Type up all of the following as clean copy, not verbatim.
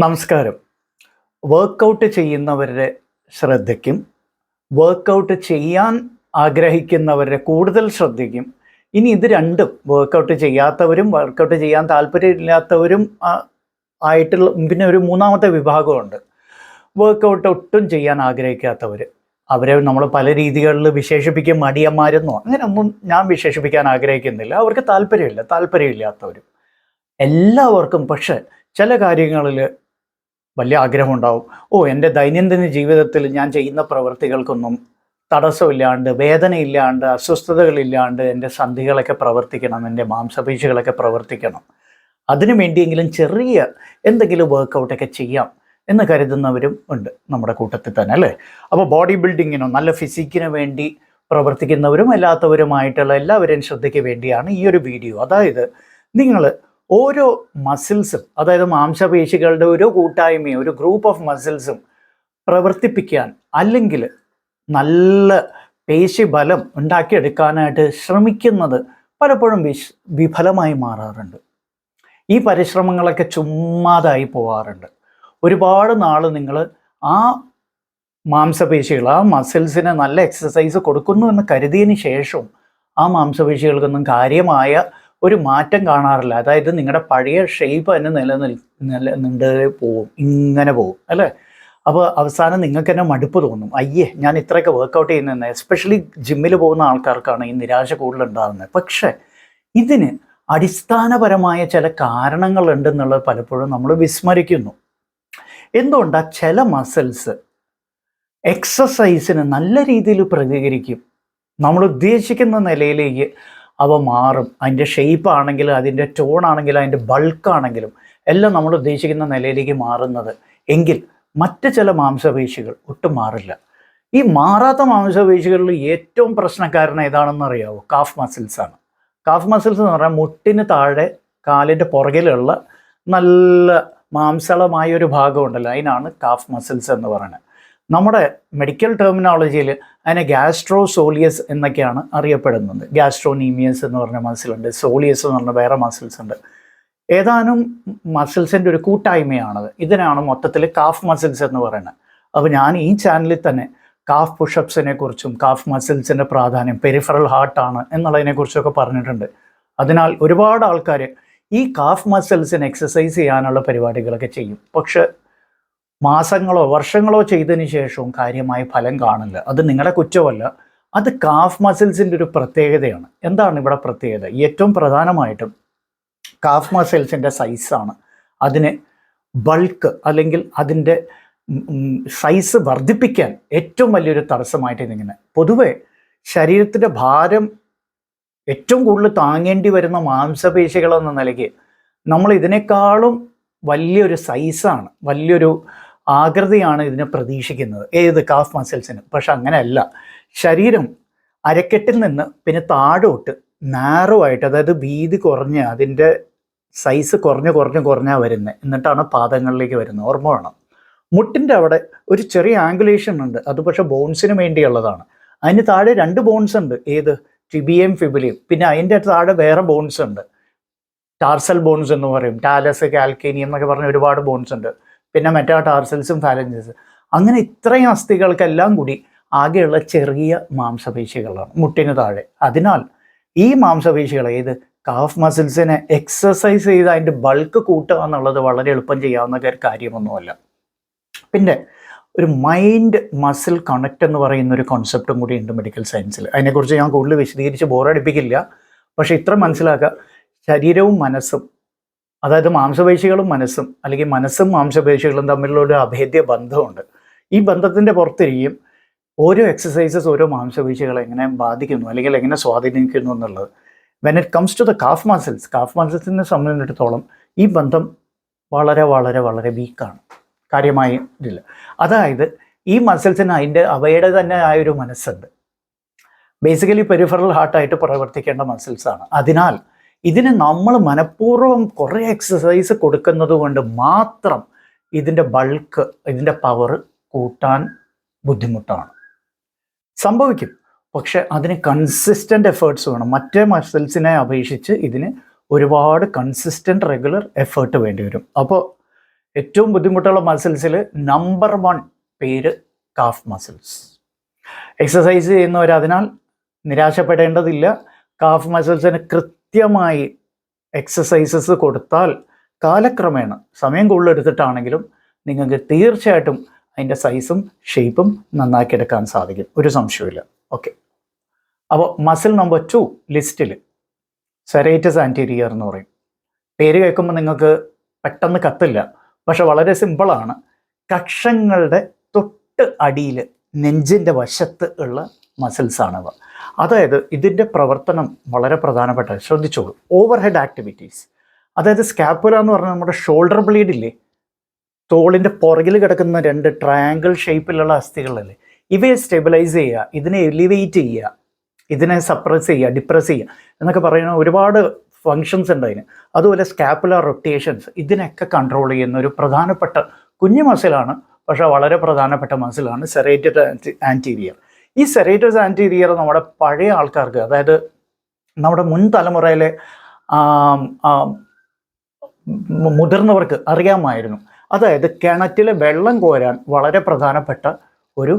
നമസ്കാരം. വർക്കൗട്ട് ചെയ്യുന്നവരുടെ ശ്രദ്ധയ്ക്കും വർക്കൗട്ട് ചെയ്യാൻ ആഗ്രഹിക്കുന്നവരുടെ കൂടുതൽ ശ്രദ്ധയ്ക്കും ഇനി ഇത് രണ്ടും വർക്കൗട്ട് ചെയ്യാത്തവരും വർക്കൗട്ട് ചെയ്യാൻ താല്പര്യമില്ലാത്തവരും ആയിട്ടുള്ള പിന്നെ ഒരു മൂന്നാമത്തെ വിഭാഗമുണ്ട്. വർക്കൗട്ട് ഒട്ടും ചെയ്യാൻ ആഗ്രഹിക്കാത്തവർ. അവരെ നമ്മൾ പല രീതികളിൽ വിശേഷിപ്പിക്കും, മടിയന്മാരെന്നോ അങ്ങനെയൊന്നും ഞാൻ വിശേഷിപ്പിക്കാൻ ആഗ്രഹിക്കുന്നില്ല. അവർക്ക് താല്പര്യമില്ലാത്തവരും എല്ലാവർക്കും പക്ഷെ ചില കാര്യങ്ങളിൽ വലിയ ആഗ്രഹമുണ്ടാവും. എൻ്റെ ദൈനംദിന ജീവിതത്തിൽ ഞാൻ ചെയ്യുന്ന പ്രവൃത്തികൾക്കൊന്നും തടസ്സമില്ലാണ്ട്, വേദനയില്ലാണ്ട്, അസ്വസ്ഥതകളില്ലാണ്ട് എൻ്റെ സന്ധികളൊക്കെ പ്രവർത്തിക്കണം, എൻ്റെ മാംസപേശികളൊക്കെ പ്രവർത്തിക്കണം, അതിനു വേണ്ടിയെങ്കിലും ചെറിയ എന്തെങ്കിലും വർക്കൗട്ടൊക്കെ ചെയ്യാം എന്ന് കരുതുന്നവരും ഉണ്ട് നമ്മുടെ കൂട്ടത്തിൽ തന്നെ, അല്ലേ? അപ്പോൾ ബോഡി ബിൽഡിങ്ങിനോ നല്ല ഫിസിക്കിന് വേണ്ടി പ്രവർത്തിക്കുന്നവരും അല്ലാത്തവരുമായിട്ടുള്ള എല്ലാവരെയും ശ്രദ്ധയ്ക്ക് വേണ്ടിയാണ് ഈ ഒരു വീഡിയോ. അതായത് നിങ്ങൾ ഓരോ മസിൽസും, അതായത് മാംസപേശികളുടെ ഒരു കൂട്ടായ്മയും ഒരു ഗ്രൂപ്പ് ഓഫ് മസിൽസും പ്രവർത്തിപ്പിക്കാൻ അല്ലെങ്കിൽ നല്ല പേശി ബലം ഉണ്ടാക്കിയെടുക്കാനായിട്ട് ശ്രമിക്കുന്നത് പലപ്പോഴും വിഫലമായി മാറാറുണ്ട്. ഈ പരിശ്രമങ്ങളൊക്കെ ചുമ്മാതായി പോകാറുണ്ട്. ഒരുപാട് നാൾ നിങ്ങൾ ആ മാംസപേശികൾ, ആ മസിൽസിന് നല്ല എക്സസൈസ് കൊടുക്കുന്നു എന്ന് കരുതിയതിന് ശേഷവും ആ മാംസപേശികൾക്കൊന്നും കാര്യമായ ഒരു മാറ്റം കാണാറില്ല. അതായത് നിങ്ങളുടെ പഴയ ഷേപ്പ് തന്നെ നിലനിന്ന് പോവും, ഇങ്ങനെ പോവും, അല്ലേ? അപ്പോൾ അവസാനം നിങ്ങൾക്ക് തന്നെ മടുപ്പ് തോന്നും. ഞാൻ ഇത്രയൊക്കെ വർക്കൗട്ട് ചെയ്യുന്നത്. എസ്പെഷ്യലി ജിമ്മിൽ പോകുന്ന ആൾക്കാർക്കാണ് ഈ നിരാശ കൂടുതലുണ്ടാകുന്നത്. പക്ഷേ ഇതിന് അടിസ്ഥാനപരമായ ചില കാരണങ്ങളുണ്ടെന്നുള്ളത് പലപ്പോഴും നമ്മൾ വിസ്മരിക്കുന്നു. എന്തുകൊണ്ടാണ്? ചില മസിൽസ് എക്സസൈസിന് നല്ല രീതിയിൽ പ്രതികരിക്കും. നമ്മൾ ഉദ്ദേശിക്കുന്ന നിലയിലേക്ക് അവ മാറും. അതിൻ്റെ ഷേപ്പ് ആണെങ്കിലും അതിൻ്റെ ടോൺ ആണെങ്കിലും അതിൻ്റെ ബൾക്കാണെങ്കിലും എല്ലാം നമ്മൾ ഉദ്ദേശിക്കുന്ന നിലയിലേക്ക് മാറുന്നത്. എങ്കിൽ മറ്റ് ചില മാംസപേശികൾ ഒട്ടും മാറില്ല. ഈ മാറാത്ത മാംസപേശികളിൽ ഏറ്റവും പ്രശ്നക്കാരൻ ഏതാണെന്ന് അറിയാവോ? കാഫ് മസിൽസാണ്. കാഫ് മസിൽസ് എന്ന് പറഞ്ഞാൽ മുട്ടിന് താഴെ കാലിൻ്റെ പുറകിലുള്ള നല്ല മാംസളമായൊരു ഭാഗമുണ്ടല്ലോ, അതിനാണ് കാഫ് മസിൽസ് എന്ന് പറയുന്നത്. നമ്മുടെ മെഡിക്കൽ ടെർമിനോളജിയിൽ അതിനെ ഗാസ്ട്രോസോളിയസ് എന്നൊക്കെയാണ് അറിയപ്പെടുന്നത്. ഗാസ്ട്രോനീമിയസ് എന്ന് പറഞ്ഞ മസിലുണ്ട്, സോളിയസ് എന്ന് പറഞ്ഞ വേറെ മസിൽസ് ഉണ്ട്. ഏതാനും മസിൽസിൻ്റെ ഒരു കൂട്ടായ്മയാണത്. ഇതിനാണ് മൊത്തത്തിൽ കാഫ് മസിൽസ് എന്ന് പറയുന്നത്. അപ്പോൾ ഞാൻ ഈ ചാനലിൽ തന്നെ കാഫ് പുഷപ്സിനെ കുറിച്ചും കാഫ് മസിൽസിൻ്റെ പ്രാധാന്യം, പെരിഫറൽ ഹാർട്ടാണ് എന്നുള്ളതിനെക്കുറിച്ചൊക്കെ പറഞ്ഞിട്ടുണ്ട്. അതിനാൽ ഒരുപാട് ആൾക്കാർ ഈ കാഫ് മസിൽസിന് എക്സസൈസ് ചെയ്യാനുള്ള പരിപാടികളൊക്കെ ചെയ്യും. പക്ഷെ മാസങ്ങളോ വർഷങ്ങളോ ചെയ്തതിന് ശേഷവും കാര്യമായ ഫലം കാണില്ല. അത് നിങ്ങളുടെ കുറ്റമല്ല, അത് കാഫ് മസിൽസിൻ്റെ ഒരു പ്രത്യേകതയാണ്. എന്താണ് ഇവിടെ പ്രത്യേകത? ഏറ്റവും പ്രധാനമായിട്ടും കാഫ് മസിൽസിൻ്റെ സൈസാണ് അതിനെ ബൾക്ക് അല്ലെങ്കിൽ അതിൻ്റെ സൈസ് വർദ്ധിപ്പിക്കാൻ ഏറ്റവും വലിയൊരു തടസ്സമായിട്ട് ഇതിങ്ങനെ. പൊതുവെ ശരീരത്തിൻ്റെ ഭാരം ഏറ്റവും കൂടുതൽ താങ്ങേണ്ടി വരുന്ന മാംസപേശികളെന്ന നിലയ്ക്ക് നമ്മൾ ഇതിനേക്കാളും വലിയൊരു സൈസാണ്, വലിയൊരു ആകൃതിയാണ് ഇതിനെ പ്രതീക്ഷിക്കുന്നത്, ഏത് കാഫ് മസിൽസിന്. പക്ഷെ അങ്ങനെയല്ല. ശരീരം അരക്കെട്ടിൽ നിന്ന് പിന്നെ താഴോട്ട് നാരോ ആയിട്ട്, അതായത് വീതി കുറഞ്ഞ് അതിൻ്റെ സൈസ് കുറഞ്ഞാണ് വരുന്നത്. എന്നിട്ടാണ് പാദങ്ങളിലേക്ക് വരുന്നത്. ഓർമ്മ വേണം, മുട്ടിൻ്റെ അവിടെ ഒരു ചെറിയ ആംഗുലേഷൻ ഉണ്ട്. അത് പക്ഷേ ബോൺസിന് വേണ്ടിയുള്ളതാണ്. അതിന് താഴെ 2 ബോൺസ് ഉണ്ട്. ഏത്? ടിബിയയും ഫിബുലയും. പിന്നെ അതിൻ്റെ താഴെ വേറെ ബോൺസ് ഉണ്ട്, ടാർസൽ ബോൺസ് എന്ന് പറയും. ടാലസ്, കാൽക്കേനിയം എന്നൊക്കെ പറഞ്ഞ ഒരുപാട് ബോൺസ് ഉണ്ട്. പിന്നെ മെറ്റാ ടാർസൽസും ഫാലഞ്ചസ്. അങ്ങനെ ഇത്രയും അസ്ഥികൾക്കെല്ലാം കൂടി ആകെയുള്ള ചെറിയ മാംസപേശികളാണ് മുട്ടിന് താഴെ. അതിനാൽ ഈ മാംസപേശികൾ, ഏത് കാഫ് മസിൽസിനെ എക്സസൈസ് ചെയ്ത് അതിൻ്റെ ബൾക്ക് കൂട്ടുക എന്നുള്ളത് വളരെ എളുപ്പം ചെയ്യാവുന്ന കാര്യമൊന്നുമല്ല. പിന്നെ ഒരു മൈൻഡ് മസിൽ കണക്റ്റ് എന്ന് പറയുന്ന ഒരു കോൺസെപ്റ്റും കൂടി ഉണ്ട് മെഡിക്കൽ സയൻസിൽ. അതിനെക്കുറിച്ച് ഞാൻ കൂടുതൽ വിശദീകരിച്ച് ബോറടിപ്പിക്കില്ല. പക്ഷേ ഇത്ര മനസ്സിലാക്കുക, ശരീരവും മനസ്സും, അതായത് മാംസപേശികളും മനസ്സും അല്ലെങ്കിൽ മനസ്സും മാംസപേശികളും തമ്മിലുള്ള ഒരു അഭേദ്യ ബന്ധമുണ്ട്. ഈ ബന്ധത്തിൻ്റെ പുറത്തിരിക്കും ഓരോ എക്സസൈസസ് ഓരോ മാംസപേശികളെ എങ്ങനെ ബാധിക്കുന്നു അല്ലെങ്കിൽ എങ്ങനെ സ്വാധീനിക്കുന്നു എന്നുള്ളത്. When it comes to the calf മസിൽസിനെ സംബന്ധിച്ചിടത്തോളം ഈ ബന്ധം വളരെ വളരെ വളരെ വീക്കാണ്, കാര്യമായി ഇതില്ല. അതായത് ഈ മസിൽസിന് അവയുടെ തന്നെ ആയൊരു മനസ്സുണ്ട്. ബേസിക്കലി പെരിഫറൽ ഹാർട്ടായിട്ട് പ്രവർത്തിക്കേണ്ട മസിൽസാണ്. അതിനാൽ ഇതിന് നമ്മൾ മനഃപൂർവ്വം കുറേ എക്സസൈസ് കൊടുക്കുന്നത് കൊണ്ട് മാത്രം ഇതിൻ്റെ ബൾക്ക്, ഇതിൻ്റെ പവർ കൂട്ടാൻ ബുദ്ധിമുട്ടാണ്. സംഭവിക്കും, പക്ഷെ അതിന് കൺസിസ്റ്റൻ്റ് എഫേർട്സ് വേണം. മറ്റേ മസിൽസിനെ അപേക്ഷിച്ച് ഇതിന് ഒരുപാട് കൺസിസ്റ്റൻ്റ് റെഗുലർ എഫേർട്ട് വേണ്ടി വരും. അപ്പോൾ ഏറ്റവും ബുദ്ധിമുട്ടുള്ള മസിൽസിൽ നമ്പർ 1 പേര് കാഫ് മസിൽസ്. എക്സസൈസ് ചെയ്യുന്നവർ അതിനാൽ നിരാശപ്പെടേണ്ടതില്ല. കാഫ് മസിൽസിന് കൃത്യമായി എക്സസൈസസ് കൊടുത്താൽ കാലക്രമേണ സമയം കൂടുതലെടുത്തിട്ടാണെങ്കിലും നിങ്ങൾക്ക് തീർച്ചയായിട്ടും അതിൻ്റെ സൈസും ഷേപ്പും നന്നാക്കിയെടുക്കാൻ സാധിക്കും, ഒരു സംശയമില്ല. ഓക്കെ, അപ്പോൾ മസിൽ നമ്പർ 2 ലിസ്റ്റിൽ സെറേറ്റസ് ആൻറ്റീരിയർ എന്ന് പറയും. പേര് കേൾക്കുമ്പോൾ നിങ്ങൾക്ക് പെട്ടെന്ന് കത്തില്ല, പക്ഷെ വളരെ സിമ്പിളാണ്. കക്ഷങ്ങളുടെ തൊട്ട് അടിയിൽ നെഞ്ചിൻ്റെ വശത്ത് ഉള്ള മസിൽസാണവ. അതായത് ഇതിൻ്റെ പ്രവർത്തനം വളരെ പ്രധാനപ്പെട്ട, ശ്രദ്ധിച്ചോളൂ, ഓവർഹെഡ് ആക്ടിവിറ്റീസ്. അതായത് സ്കാപ്പുല എന്ന് പറഞ്ഞാൽ നമ്മുടെ ഷോൾഡർ ബ്ലേഡില്ലേ, തോളിൻ്റെ പുറകിൽ കിടക്കുന്ന 2 ട്രയാങ്കിൾ ഷേപ്പിലുള്ള അസ്ഥികളല്ലേ, ഇവയെ സ്റ്റെബിലൈസ് ചെയ്യുക, ഇതിനെ എലിവേറ്റ് ചെയ്യുക, ഇതിനെ സപ്രസ് ചെയ്യുക, ഡിപ്രസ് ചെയ്യുക എന്നൊക്കെ പറയുന്ന ഒരുപാട് ഫങ്ഷൻസ് ഉണ്ട് അതിന്. അതുപോലെ സ്കാപ്പുലർ റൊട്ടേഷൻസ്, ഇതിനൊക്കെ കൺട്രോൾ ചെയ്യുന്ന ഒരു പ്രധാനപ്പെട്ട കുഞ്ഞു മസിലാണ്, പക്ഷേ വളരെ പ്രധാനപ്പെട്ട മസിലാണ് സെറേറ്റസ് ആൻറ്റീരിയർ. ഈ സെറേറ്റസ് ആൻറ്റീരിയർ നമ്മുടെ പഴയ ആൾക്കാർക്ക്, അതായത് നമ്മുടെ മുൻ തലമുറയിലെ മുതിർന്നവർക്ക് അറിയാമായിരുന്നു. അതായത് കിണറ്റിലെ വെള്ളം കോരാൻ വളരെ പ്രധാനപ്പെട്ട ഒരു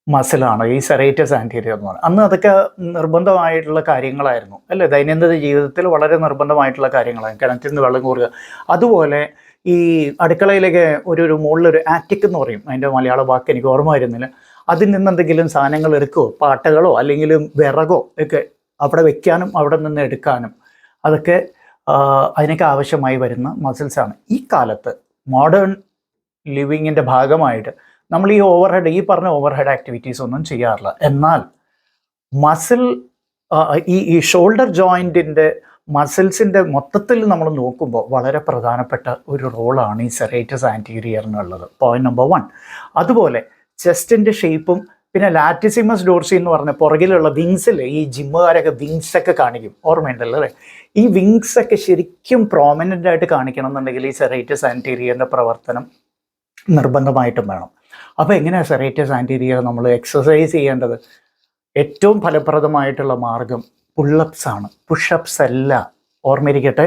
മസിലാണ് ഈ സെറേറ്റസ് ആൻറ്റീരിയർ എന്ന് പറയുന്നത്. അന്ന് അതൊക്കെ നിർബന്ധമായിട്ടുള്ള കാര്യങ്ങളായിരുന്നു അല്ലേ, ദൈനംദിന ജീവിതത്തിൽ വളരെ നിർബന്ധമായിട്ടുള്ള കാര്യങ്ങളായിരുന്നു കിണറ്റിൽ നിന്ന് വെള്ളം കോരുക. അതുപോലെ ഈ അടുക്കളയിലേക്ക് ഒരു മുകളിലൊരു ആറ്റിക് എന്ന് പറയും, അതിൻ്റെ മലയാള വാക്ക് എനിക്ക് ഓർമ്മ വരുന്നില്ല. അതിൽ നിന്ന് എന്തെങ്കിലും സാധനങ്ങൾ എടുക്കുകയോ പാട്ടകളോ അല്ലെങ്കിൽ വിറകോ ഒക്കെ അവിടെ വെക്കാനും അവിടെ നിന്ന് എടുക്കാനും അതൊക്കെ അതിനൊക്കെ ആവശ്യമായി വരുന്ന മസിൽസാണ്. ഈ കാലത്ത് മോഡേൺ ലിവിങ്ങിൻ്റെ ഭാഗമായിട്ട് നമ്മൾ ഈ പറഞ്ഞ ഓവർഹെഡ് ആക്ടിവിറ്റീസ് ഒന്നും ചെയ്യാറില്ല. എന്നാൽ മസിൽ ഈ ഷോൾഡർ ജോയിൻറ്റിൻ്റെ മസിൽസിൻ്റെ മൊത്തത്തിൽ നമ്മൾ നോക്കുമ്പോൾ വളരെ പ്രധാനപ്പെട്ട ഒരു റോളാണ് ഈ സെറേറ്റസ് ആൻറ്റീരിയറിനുള്ളത്. Point number 1. അതുപോലെ ചെസ്റ്റിൻ്റെ ഷേപ്പും പിന്നെ ലാറ്റിസിമസ് ഡോർസി എന്ന് പറഞ്ഞ പുറകിലുള്ള വിങ്സിൽ ഈ ജിമ്മുകാരൊക്കെ വിങ്സൊക്കെ കാണിക്കും, ഓർമ്മയുണ്ടല്ലോ അല്ലേ? ഈ വിങ്സൊക്കെ ശരിക്കും പ്രോമിനൻ്റ് ആയിട്ട് കാണിക്കണം എന്നുണ്ടെങ്കിൽ ഈ സെറേറ്റസ് ആൻറ്റീരിയറിൻ്റെ പ്രവർത്തനം നിർബന്ധമായിട്ടും വേണം. അപ്പോൾ എങ്ങനെയാണ് സെറേറ്റസ് ആൻറ്റീരിയർ നമ്മൾ എക്സസൈസ് ചെയ്യേണ്ടത്? ഏറ്റവും ഫലപ്രദമായിട്ടുള്ള മാർഗം പുള്ളപ്സ് ആണ്, പുഷപ്സ് അല്ല. ഓർമ്മയിരിക്കട്ടെ,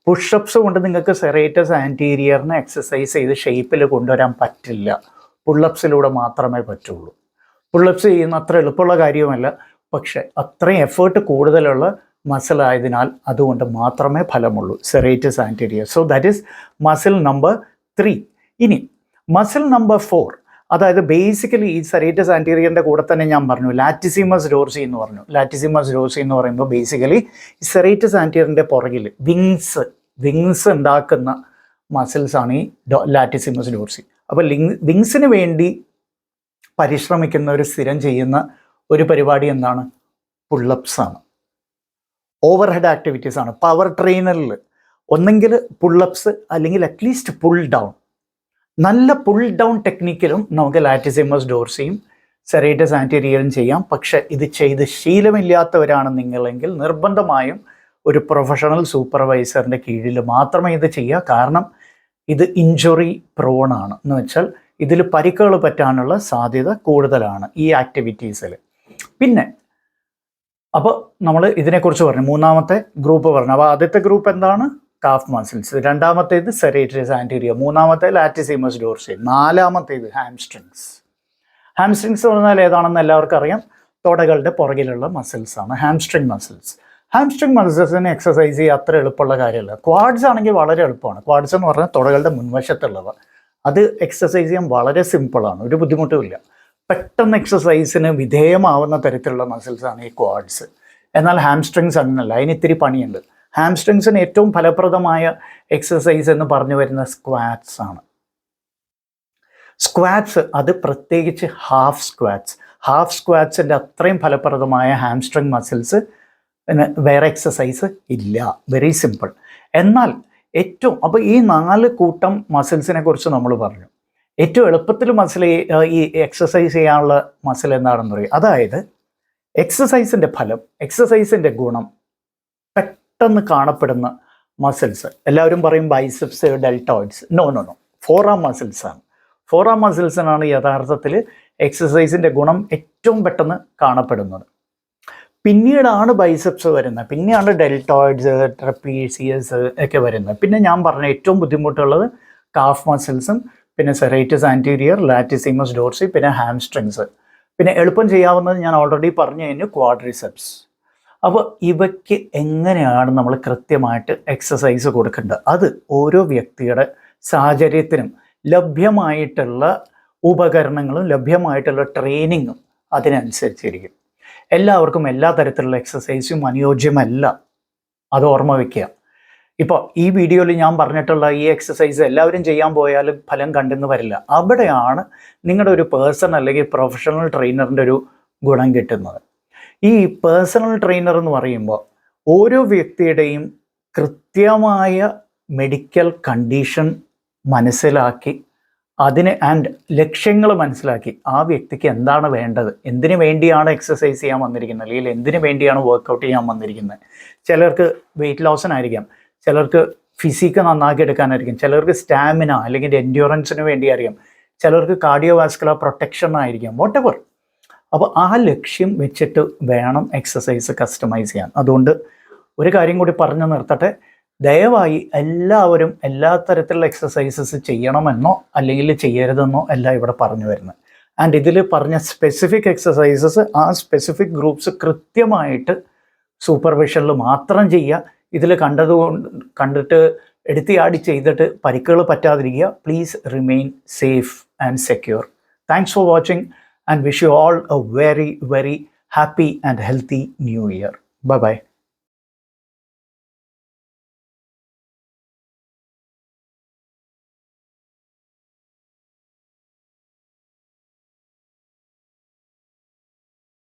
പുഷപ്സ് കൊണ്ട് നിങ്ങൾക്ക് സെറേറ്റസ് ആൻറ്റീരിയറിനെ എക്സസൈസ് ചെയ്ത് ഷേപ്പിൽ കൊണ്ടുവരാൻ പറ്റില്ല. പുള്ളപ്സിലൂടെ മാത്രമേ പറ്റുള്ളൂ. പുള്ളപ്സ് ചെയ്യുന്ന അത്ര എളുപ്പമുള്ള കാര്യവുമല്ല, പക്ഷെ അത്രയും എഫേർട്ട് കൂടുതലുള്ള മസിൽ ആയതിനാൽ അതുകൊണ്ട് മാത്രമേ ഫലമുള്ളൂ serratus anterior. So that is muscle number 3. ഇനി മസിൽ നമ്പർ 4, അതായത് ബേസിക്കലി ഈ സെറേറ്റസ് ആൻറ്റീരിയറിൻ്റെ കൂടെ തന്നെ ഞാൻ പറഞ്ഞു ലാറ്റിസിമസ് ഡോർസി എന്ന് പറഞ്ഞു. ലാറ്റിസിമസ് ഡോർസി എന്ന് പറയുമ്പോൾ ബേസിക്കലി ഈ സെറേറ്റസ് ആൻറ്റീരിയറിൻ്റെ പുറകിൽ വിങ്സ് ഉണ്ടാക്കുന്ന മസിൽസാണ് ഈ ലാറ്റിസിമസ് ഡോർസി. അപ്പോൾ വിങ്സിന് വേണ്ടി പരിശ്രമിക്കുന്നവർ സ്ഥിരം ചെയ്യുന്ന ഒരു പരിപാടി എന്താണ്? പുള്ളപ്സ് ആണ്, ഓവർഹെഡ് ആക്ടിവിറ്റീസ് ആണ്. പവർ ട്രെയിനറിൽ ഒന്നെങ്കിൽ പുള്ളപ്സ് അല്ലെങ്കിൽ അറ്റ്ലീസ്റ്റ് പുൾ ഡൗൺ. നല്ല പുൾ ഡൗൺ ടെക്നിക്കിലും നമുക്ക് ലാറ്റിസിമസ് ഡോർസിയും സെറേറ്റസ് ആൻറ്റീരിയറും ചെയ്യാം. പക്ഷെ ഇത് ചെയ്ത് ശീലമില്ലാത്തവരാണ് നിങ്ങളെങ്കിൽ നിർബന്ധമായും ഒരു പ്രൊഫഷണൽ സൂപ്പർവൈസറിൻ്റെ കീഴിൽ മാത്രമേ ഇത് ചെയ്യുക. കാരണം ഇത് ഇഞ്ചുറി പ്രോണാണ്, എന്ന് വെച്ചാൽ ഇതിൽ പരിക്കുകൾ പറ്റാനുള്ള സാധ്യത കൂടുതലാണ് ഈ ആക്ടിവിറ്റീസിൽ. പിന്നെ അപ്പോൾ നമ്മൾ ഇതിനെക്കുറിച്ച് പറഞ്ഞു, മൂന്നാമത്തെ ഗ്രൂപ്പ് പറഞ്ഞു. അപ്പോൾ ആദ്യത്തെ ഗ്രൂപ്പ് എന്താണ്? Calf muscles. രണ്ടാമത്തേത് സെറേറ്റസ് ആൻറ്റീരിയർ. മൂന്നാമത്തെ ലാറ്റിസിമസ് ഡോർസി. നാലാമത്തേത് ഹാംസ്ട്രിങ്സ്. ഹാംസ്ട്രിങ്സ് എന്ന് പറഞ്ഞാൽ ഏതാണെന്ന് എല്ലാവർക്കും അറിയാം, തുടകളുടെ പുറകിലുള്ള മസിൽസാണ് ഹാംസ്ട്രിങ് മസിൽസ്. ഹാംസ്ട്രിങ് മസിൽസിനെ എക്സസൈസ് ചെയ്യുക അത്ര എളുപ്പമുള്ള കാര്യമല്ല. ക്വാഡ്സ് ആണെങ്കിൽ വളരെ എളുപ്പമാണ്. ക്വാഡ്സ് എന്ന് പറഞ്ഞാൽ തുടകളുടെ മുൻവശത്തുള്ളവ, അത് എക്സസൈസ് ചെയ്യാൻ വളരെ സിമ്പിളാണ്, ഒരു ബുദ്ധിമുട്ടുമില്ല. പെട്ടെന്ന് എക്സസൈസിന് വിധേയമാവുന്ന തരത്തിലുള്ള മസിൽസാണ് ഈ ക്വാഡ്സ്. എന്നാൽ ഹാംസ്ട്രിങ്സ് അങ്ങനല്ല, അതിന് ഇത്തിരി പണിയുണ്ട്. ഹാംസ്ട്രിങ്സിന് ഏറ്റവും ഫലപ്രദമായ എക്സസൈസ് എന്ന് പറഞ്ഞു വരുന്ന സ്ക്വാറ്റ്സ് ആണ്. സ്ക്വാറ്റ്സ്, അത് പ്രത്യേകിച്ച് ഹാഫ് സ്ക്വാറ്റ്സിൻ്റെ അത്രയും ഫലപ്രദമായ ഹാംസ്ട്രിങ് മസിൽസ് വേറെ എക്സസൈസ് ഇല്ല. Very simple. എന്നാൽ അപ്പോൾ ഈ 4 കൂട്ടം മസിൽസിനെ കുറിച്ച് നമ്മൾ പറഞ്ഞു. ഏറ്റവും എളുപ്പത്തിൽ ഈ എക്സസൈസ് ചെയ്യാനുള്ള മസിൽ എന്താണെന്ന് പറയും. അതായത് എക്സസൈസിൻ്റെ ഫലം, എക്സസൈസിൻ്റെ ഗുണം പെട്ടെന്ന് കാണപ്പെടുന്ന മസിൽസ്. എല്ലാവരും പറയും ബൈസെപ്സ്, ഡെൽറ്റോയിഡ്സ്. നോ, ഫോറാം മസിൽസാണ്. ഫോറാം മസിൽസിനാണ് യഥാർത്ഥത്തിൽ എക്സസൈസിൻ്റെ ഗുണം ഏറ്റവും പെട്ടെന്ന് കാണപ്പെടുന്നത്. പിന്നീടാണ് ബൈസെപ്സ് വരുന്നത്, പിന്നെയാണ് ഡെൽറ്റോയിഡ്സ്, ട്രപ്പീസിയസ് ഒക്കെ വരുന്നത്. പിന്നെ ഞാൻ പറഞ്ഞ ഏറ്റവും ബുദ്ധിമുട്ടുള്ളത് കാഫ് മസിൽസും പിന്നെ സെറേറ്റസ് ആൻറ്റീരിയർ, ലാറ്റിസിമസ് ഡോർസി, പിന്നെ ഹാംസ്ട്രിങ്സ്. പിന്നെ എളുപ്പം ചെയ്യാവുന്നത് ഞാൻ ഓൾറെഡി പറഞ്ഞു കഴിഞ്ഞു, ക്വാഡ്രിസെപ്സ്. അപ്പോൾ ഇവയ്ക്ക് എങ്ങനെയാണ് നമ്മൾ കൃത്യമായിട്ട് എക്സസൈസ് കൊടുക്കേണ്ടത്? അത് ഓരോ വ്യക്തിയുടെ സാഹചര്യത്തിനും ലഭ്യമായിട്ടുള്ള ഉപകരണങ്ങളും ലഭ്യമായിട്ടുള്ള ട്രെയിനിങ്ങും അതിനനുസരിച്ചിരിക്കും. എല്ലാവർക്കും എല്ലാ തരത്തിലുള്ള എക്സസൈസും അനുയോജ്യമല്ല, അത് ഓർമ്മ വയ്ക്കുക. ഇപ്പോൾ ഈ വീഡിയോയിൽ ഞാൻ പറഞ്ഞിട്ടുള്ള ഈ എക്സസൈസ് എല്ലാവരും ചെയ്യാൻ പോയാലും ഫലം കണ്ടെന്ന് വരില്ല. അവിടെയാണ് നിങ്ങളുടെ ഒരു പേഴ്സൺ അല്ലെങ്കിൽ പ്രൊഫഷണൽ ട്രെയിനറിൻ്റെ ഒരു ഗുണം കിട്ടുന്നത്. ഈ പേഴ്സണൽ ട്രെയിനർ എന്ന് പറയുമ്പോൾ ഓരോ വ്യക്തിയുടെയും കൃത്യമായ മെഡിക്കൽ കണ്ടീഷൻ മനസ്സിലാക്കി അതിന് ആൻഡ് ലക്ഷ്യങ്ങൾ മനസ്സിലാക്കി ആ വ്യക്തിക്ക് എന്താണ് വേണ്ടത്, എന്തിനു വേണ്ടിയാണ് എക്സസൈസ് ചെയ്യാൻ വന്നിരിക്കുന്നത്, അല്ലെങ്കിൽ എന്തിനു വേണ്ടിയാണ് വർക്കൗട്ട് ചെയ്യാൻ വന്നിരിക്കുന്നത്. ചിലർക്ക് വെയിറ്റ് ലോസിനായിരിക്കാം, ചിലർക്ക് ഫിസിക്ക് നന്നാക്കി എടുക്കാനായിരിക്കും, ചിലർക്ക് സ്റ്റാമിന അല്ലെങ്കിൽ എൻഡ്യൂറൻസിന് വേണ്ടിയായിരിക്കും, ചിലർക്ക് കാർഡിയോ വാസ്കുലർ പ്രൊട്ടക്ഷനായിരിക്കും, വാട്ട് എവർ. അപ്പോൾ ആ ലക്ഷ്യം വെച്ചിട്ട് വേണം എക്സസൈസ് കസ്റ്റമൈസ് ചെയ്യാൻ. അതുകൊണ്ട് ഒരു കാര്യം കൂടി പറഞ്ഞു നിർത്തട്ടെ, ദയവായി എല്ലാവരും എല്ലാ തരത്തിലുള്ള എക്സസൈസസ് ചെയ്യണമെന്നോ അല്ലെങ്കിൽ ചെയ്യരുതെന്നോ അല്ല ഇവിടെ പറഞ്ഞു വരുന്നത്. ആൻഡ് ഇതിൽ പറഞ്ഞ സ്പെസിഫിക് എക്സസൈസസ് ആ സ്പെസിഫിക് ഗ്രൂപ്പ്സ് കൃത്യമായിട്ട് സൂപ്പർവിഷനിൽ മാത്രം ചെയ്യുക. ഇതിൽ കണ്ടിട്ട് എടുത്തിയാടി ചെയ്തിട്ട് പരിക്കുകൾ പറ്റാതിരിക്കുക. Please remain safe and secure. Thanks for watching and wish you all a very, very happy and healthy new year. Bye-bye.